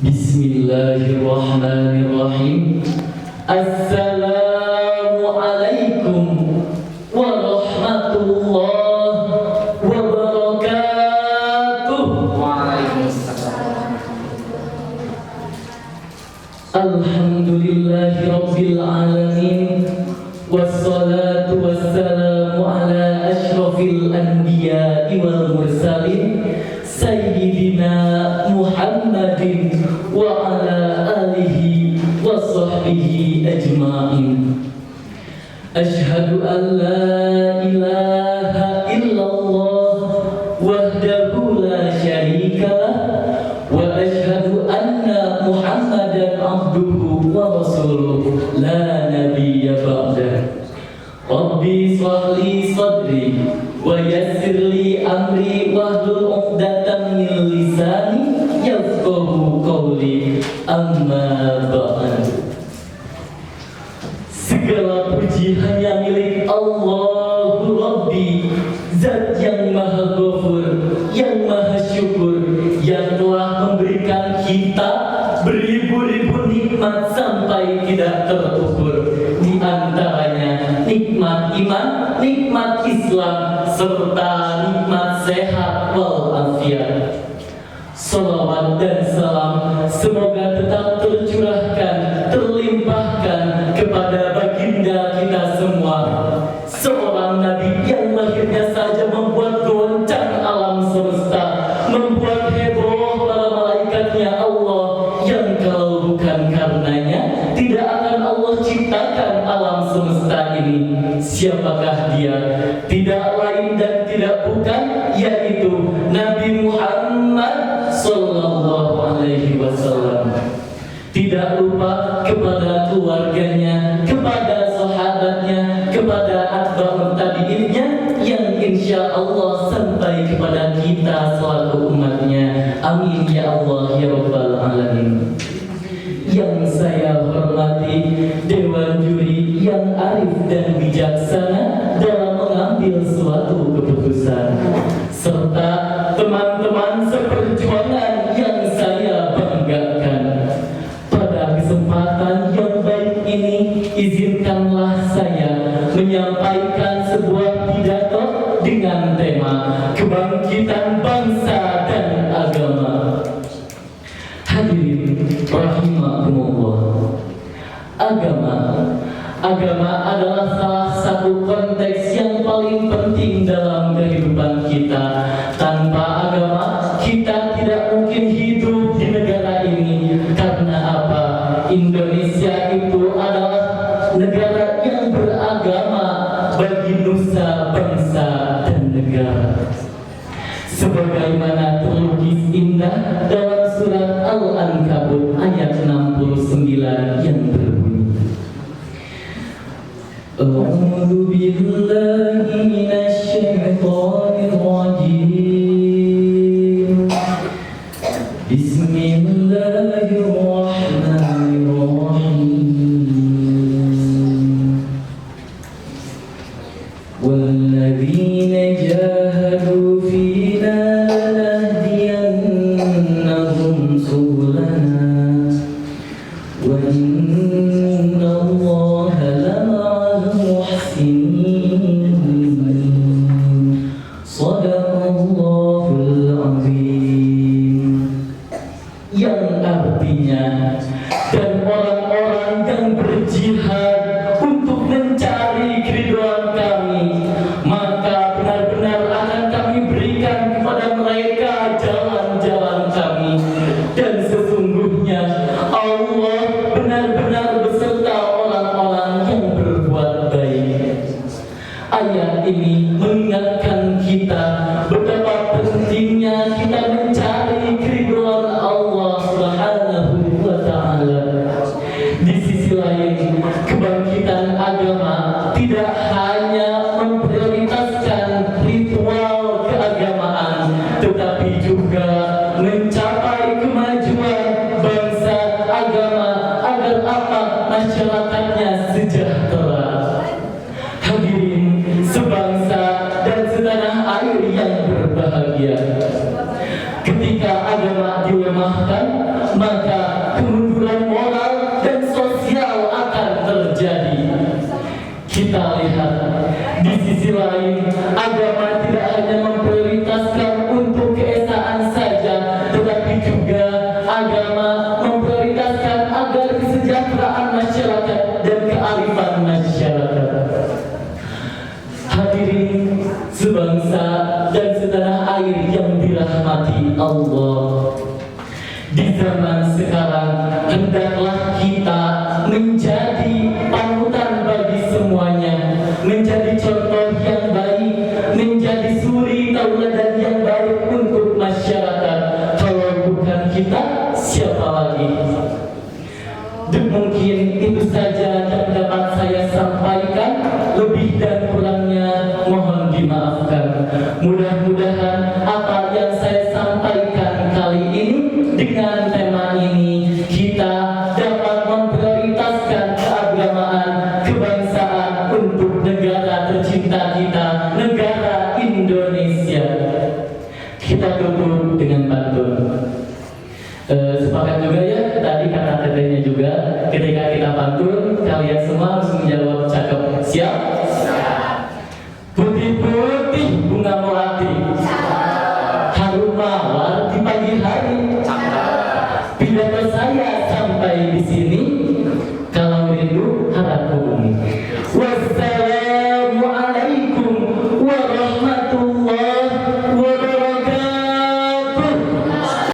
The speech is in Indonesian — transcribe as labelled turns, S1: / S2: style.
S1: Bismillahirrahmanirrahim. Assalamualaikum warahmatullahi wabarakatuh.
S2: Waalaikumsalam.
S1: Alhamdulillahi rabbil alamin. Wassalatu wassalamu ala asyrafil anbiya'i wal mursalin Sayyidina Muhammadin wa ala alihi wa sahbihi ajma'in. Ashhadu an la ilaha illallah wahdahu la syarikalah wa ashhadu anna Muhammadan abduhu wa rasuluh la nabiyya ba'dah. Rabbi shrahli sadri wa yassirli amri wahlul 'uqdatam min lisani yafqahu qawli. Amma ba'd. Segala puji hanya milik Allahu Rabbi, Zat yang Maha Ghafur, yang Maha Syukur, yang telah memberikan kita beribu-ribu nikmat sampai tidak terukur. Di antaranya nikmat iman, nikmat Islam, serta nikmat sehat wal afiat. Salawat dan salam semoga tetap tercurahkan, terlimpahkan kepada baginda kita semua, seorang nabi yang lahirnya saja membuat goncang alam semesta, membuat heboh para malaikatnya Allah, yang kalau bukan karenanya tidak akan Allah ciptakan alam semesta ini. Siapakah dia? Tidak lain dan tidak bukan, yaitu Nabi Muhammad sallallahu alaihi wasallam. Tidak lupa kepada keluarganya, kepada sahabatnya, kepada atba'ut tabi'innya, yang insya Allah sampai kepada kita selaku umatnya. Amin ya Allah ya Rabbal alamin. Yang saya hormati Dewan Juri yang arif dan bijaksana dalam mengambil suatu keputusan, serta teman-teman seperjuangan yang saya banggakan. Pada kesempatan yang baik ini, izinkanlah saya menyampaikan sebuah pidato dengan tema kebangkitan bangsa dan agama. Hadirin rahimakumullah. Agama adalah salah satu konteks yang paling penting dalam kehidupan kita. Tanpa agama, kita tidak mungkin hidup di negara ini. Karena apa? Indonesia itu adalah negara yang beragama bagi nusa, bangsa, dan negara. Sebagaimana terlukis indah dalam surat Al-Ankabut ayat 69 yang berbunyi, A'udzu billahi minasyaitonir rajim. Bismillahirrahmanirrahim. Walladzina jahadu fina lanahdiyannahum subulana wa innallaha lama'al muhsinin. Shadaqallahul azim. Yang artinya, dan orang-orang yang berjihad untuk mencari keridhaan kami, maka benar-benar akan kami berikan kepada mereka jalan-jalan kami. Dan sesungguhnya Allah benar-benar beserta orang-orang yang berbuat baik. Ayat ini mengingatkan kita betapa pentingnya kita mencari keridhaan Allah Subhanahu wa ta'ala. Di sisi lain, kebangkitan agama tidak hanya memprioritaskan ritual keagamaan, tetapi juga mencapai kemajuan bangsa agama agar apa? Masyarakatnya sejahtera. Hadirin sebangsa dan setanah air yang berbahagia. Ketika agama dilemahkan, maka kemunduran moral dan sosial akan terjadi. Kita lihat di sisi lain, agama tidak hanya memprioritaskan untuk keesaan saja, tetapi juga agama memprioritaskan agar kesejahteraan masyarakat dan kearifan masyarakat. Hadirin sebangsa dan setanah air yang dirahmati Allah, di zaman sekarang hendaklah kita menjadi panutan bagi semuanya, menjadi contoh yang baik, menjadi suri tauladan yang baik untuk masyarakat. Kalau bukan kita, siapa lagi? Mungkin itu saja yang dapat saya sampaikan. Lebih dan kurangnya mohon dimaafkan. Mudah-mudahan apa yang saya sampaikan kali ini dengan tema ini, kita dapat memprioritaskan keagamaan, kebangsaan untuk negara tercinta kita, negara Indonesia. Kita tutup dengan pantun. Sepakat juga ya, tadi kata tetenya juga, ketika kita pantun, kalian semua harus menjawab cakep. Siap?